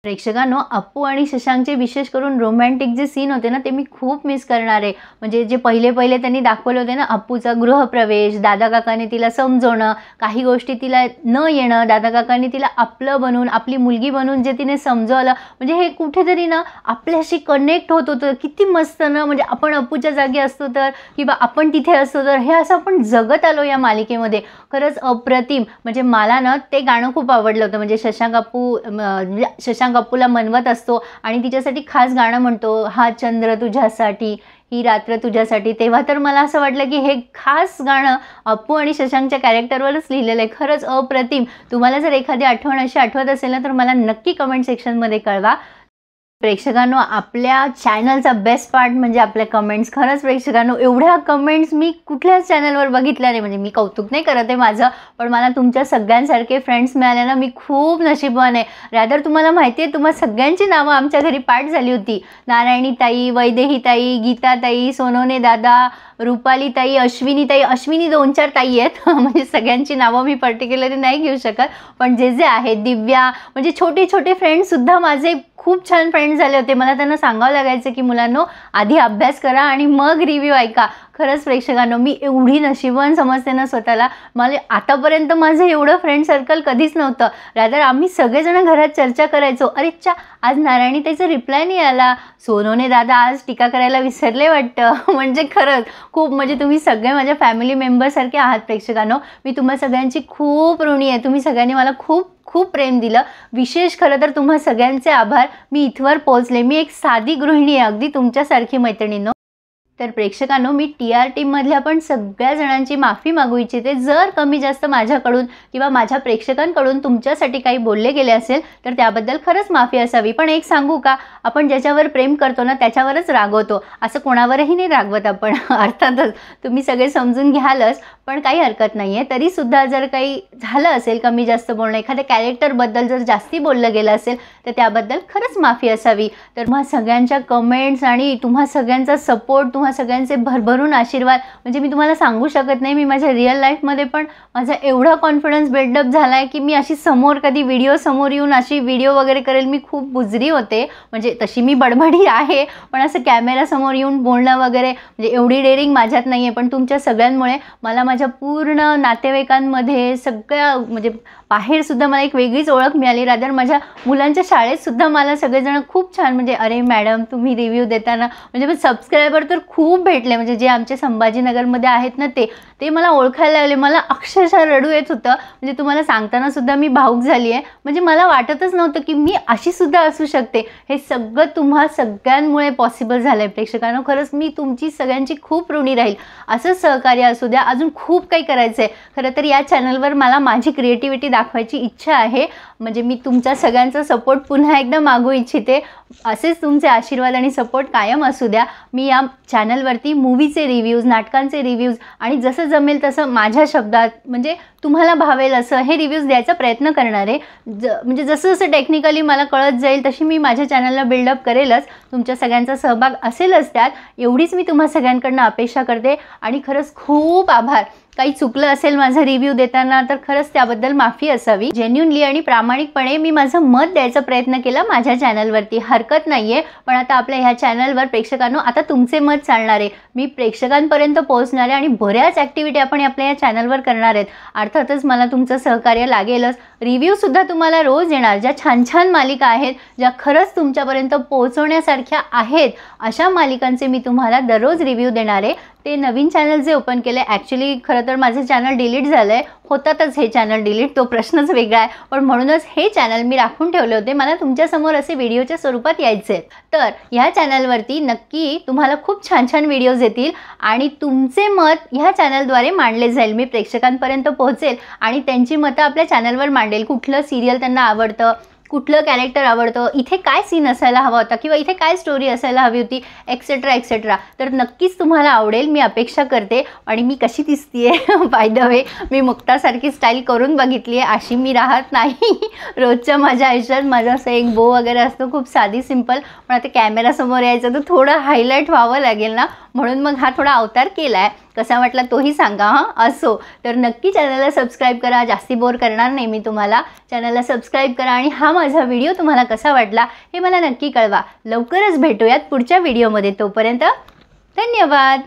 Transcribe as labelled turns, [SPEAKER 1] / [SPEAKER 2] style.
[SPEAKER 1] प्रेक्षकांनो, अप्पू आणि शशांकचे विशेष करून रोमॅन्टिक जे सीन होते ना, ते मी खूप मिस करणार आहे. म्हणजे जे पहिले त्यांनी दाखवले होते ना, अप्पूचा गृहप्रवेश, दादा काकाने तिला समजवणं, काही गोष्टी तिला न येणं, दादा काकांनी तिला आपलं बनवून, आपली मुलगी बनवून जे तिने समजवलं, म्हणजे हे कुठेतरी ना आपल्याशी कनेक्ट होत होतं. किती मस्त ना, म्हणजे आपण अप्पूच्या जागी असतो तर, किंवा आपण तिथे असतो तर, हे असं आपण जगत आलो या मालिकेमध्ये. खरंच अप्रतिम. म्हणजे मला ना ते गाणं खूप आवडलं होतं. म्हणजे शशांक अप्पूला मनवत असतो आणि तिच्यासाठी खास गाणं म्हणतो, हा चंद्र तुझ्यासाठी, ही रात्र तुझ्यासाठी. तेव्हा तर मला असं वाटलं की हे खास गाणं अप्पू आणि शशांकच्या कॅरेक्टरवरच लिहिलेलं आहे. खरंच अप्रतिम. तुम्हाला जर एखादी आठवण अशी आठवत असेल ना, तर मला नक्की कमेंट सेक्शनमध्ये कळवा. प्रेक्षकांनो, आपल्या चॅनलचा बेस्ट पार्ट म्हणजे आपल्या कमेंट्स. खरंच प्रेक्षकांनो, एवढ्या कमेंट्स मी कुठल्याच चॅनलवर बघितल्या नाही. म्हणजे मी कौतुक नाही करत आहे माझं, पण मला तुमच्या सगळ्यांसारखे फ्रेंड्स मिळाले ना, मी खूप नशीबवान आहे. रादर तुम्हाला माहिती आहे, तुम्हा सगळ्यांची नावं आमच्या घरी पाठ झाली होती. नारायणी ताई, वैदेही ताई, गीता ताई, सोनवणे दादा, रुपाली ताई, अश्विनी 2-4 ताई आहेत. म्हणजे सगळ्यांची नावं मी पर्टिक्युलरली नाही घेऊ शकत, पण जे आहेत, दिव्या, म्हणजे छोटे फ्रेंड्ससुद्धा माझे खूप छान फ्रेंड्स झाले होते. मला त्यांना सांगावं लागायचं की मुलांनो, आधी अभ्यास करा आणि मग रिव्ह्यू ऐका. खरंच प्रेक्षकांनो, मी एवढी नशीबवान समजते ना स्वतःला. मला आतापर्यंत माझं एवढं फ्रेंड सर्कल कधीच नव्हतं. रादर आम्ही सगळेजण घरात चर्चा करायचो, अरे च्या, आज नारायणी ताईचा रिप्लाय नाही आला, सोनवणे दादा आज टीका करायला विसरले वाटतं. म्हणजे खरंच खूप, म्हणजे तुम्ही सगळे माझ्या फॅमिली मेंबरसारखे आहात प्रेक्षकांनो. मी तुम्हा सगळ्यांची खूप ऋणी आहे. तुम्ही सगळ्यांनी मला खूप प्रेम दिलं. विशेष खरं तर तुम्हा सगळ्यांचे आभार. मी इथवर पोहोचले. मी एक साधी गृहिणी आहे, अगदी तुमच्यासारखी मैत्रिणींनो. तर प्रेक्षकांनो, मी TR टीममधल्या पण सगळ्या जणांची माफी मागू इच्छिते. जर कमी जास्त माझ्याकडून किंवा माझ्या प्रेक्षकांकडून तुमच्यासाठी काही बोलले गेले असेल तर त्याबद्दल खरंच माफी असावी. पण एक सांगू का, आपण ज्याच्यावर प्रेम करतो ना त्याच्यावरच रागवतो, असं कोणावरही नाही रागवत आपण. अर्थातच तुम्ही सगळे समजून घ्यालच, पण काही हरकत नाही आहे. तरीसुद्धा जर काही झालं असेल, कमी जास्त बोलणं, एखाद्या कॅरेक्टरबद्दल जर जास्ती बोललं गेलं असेल तर त्याबद्दल खरंच माफी असावी. तर तुम्हा सगळ्यांच्या कमेंट्स आणि तुम्हा सगळ्यांचा सपोर्ट, तुम्हा सगळ्यांचे भरभरून आशीर्वाद, म्हणजे मी तुम्हाला सांगू शकत नाही. मी माझ्या रिअल लाईफमध्ये पण माझा एवढा कॉन्फिडन्स बिल्डअप झाला आहे की मी अशी समोर कधी व्हिडिओ समोर येऊन अशी व्हिडिओ वगैरे करेल. मी खूप बुजरी होते, म्हणजे तशी मी बडबडी आहे, पण असं कॅमेरासमोर येऊन बोलणं वगैरे म्हणजे एवढी डेअरिंग माझ्यात नाही आहे. पण तुमच्या सगळ्यांमुळे मला माझ्या पूर्ण नातेवाईकांमध्ये सगळ्या, म्हणजे बाहेरसुद्धा मला एक वेगळीच ओळख मिळाली. रादर माझ्या मुलांच्या शाळेतसुद्धा मला सगळेजण खूप छान, म्हणजे अरे मॅडम तुम्ही रिव्ह्यू देताना, म्हणजे सबस्क्रायबर तर खूप भेटले. म्हणजे जे आमचे संभाजीनगरमध्ये आहेत ना, ते मला ओळखायला लागले. मला अक्षरशः रडू येत होतं. म्हणजे तुम्हाला सांगताना सुद्धा मी भावुक झाली आहे. म्हणजे मला वाटतच नव्हतं की मी अशी सुद्धा असू शकते. हे सगळं तुम्हा सगळ्यांमुळे पॉसिबल झालं आहे प्रेक्षकांनो. खरंच मी तुमची सगळ्यांची खूप ऋणी राहील. असंच सहकार्य असू द्या. अजून खूप काही करायचं आहे. खरं तर या चॅनलवर मला माझी क्रिएटिव्हिटी दाखवायची इच्छा आहे. म्हणजे मी तुमच्या सगळ्यांचा सपोर्ट पुन्हा एकदा मागू इच्छिते. असेच तुमचे आशीर्वाद आणि सपोर्ट कायम असू द्या. मी या चॅनलवरती मूवीचे रिव्ह्यूज, नाटकांचे रिव्ह्यूज आणि जसं जमेल तसं माझ्या शब्दात, म्हणजे तुम्हाला भावेल असं हे रिव्ह्यूज द्यायचा प्रयत्न करणार आहे. म्हणजे जसं जसं टेक्निकली मला कळत जाईल तशी मी माझ्या चॅनलला बिल्डअप करेलच. तुमच्या सगळ्यांचा सहभाग असेलच त्यात, एवढीच मी तुम्हा सगळ्यांकडनं अपेक्षा करते. आणि खरंच खूप आभार. काही चुकलं असेल माझा रिव्ह्यू देताना तर खरंच त्याबद्दल माफी असावी. जेन्युइनली आणि प्रामाणिकपणे मी माझं मत द्यायचा प्रयत्न केला माझ्या चॅनलवरती, हरकत नाही आहे. पण आता आपल्या ह्या चॅनलवर प्रेक्षकांनो आता तुमचे मत चालणार आहे. मी प्रेक्षकांपर्यंत पोहोचणार आहे आणि बऱ्याच ॲक्टिव्हिटी आपण आपल्या या चॅनलवर करणार आहेत. अर्थातच मला तुमचं सहकार्य लागेलच. रिव्ह्यूसुद्धा तुम्हाला रोज येणार. ज्या छान मालिका आहेत, ज्या खरंच तुमच्यापर्यंत पोहोचवण्यासारख्या आहेत, अशा मालिकांचे मी तुम्हाला दररोज रिव्ह्यू देणार आहे. ते नवीन चॅनल जे ओपन केलं आहे, ॲक्च्युली खरं तर माझं चॅनल डिलीट झालं आहे. होतातच हे चॅनल डिलीट, तो प्रश्नच वेगळा आहे. पण म्हणूनच हे चॅनल मी राखून ठेवले होते. मला तुमच्यासमोर असे व्हिडिओच्या स्वरूपात यायचे आहेत. तर ह्या चॅनलवरती नक्की तुम्हाला खूप छान व्हिडिओज येतील आणि तुमचे मत ह्या चॅनलद्वारे मांडले जाईल. मी प्रेक्षकांपर्यंत पोहोचेल आणि त्यांची मतं आपल्या चॅनलवर मांडेल. कुठलं सिरियल त्यांना आवडतं, कुठलं कॅरेक्टर आवडतं, इथे काय सीन असायला हवा होता किंवा इथे काय स्टोरी असायला हवी होती, एक्सेट्रा. तर नक्कीच तुम्हाला आवडेल, मी अपेक्षा करते. आणि मी कशी दिसतीये बाय द वे, मी मुक्तासारखी स्टाईल करून बघितली आहे. अशी मी राहत नाही रोजच्या माझ्या आयुष्यात. माझं असं एक बो वगैरे असतो, खूप साधी सिंपल. पण आता कॅमेरासमोर यायचं तर थोडं हायलाईट व्हावं लागेल ना, म्हणून मग हा थोडा अवतार केला आहे. कसा वाटला तोही सांगा हां. असो तर नक्की चॅनलला सबस्क्राईब करा. जास्ती बोर करणार नाही मी तुम्हाला. चॅनलला सबस्क्राईब करा आणि हा माझा व्हिडिओ तुम्हाला कसा वाटला हे मला नक्की कळवा. लवकरच भेटूयात पुढच्या व्हिडिओमध्ये. तोपर्यंत धन्यवाद.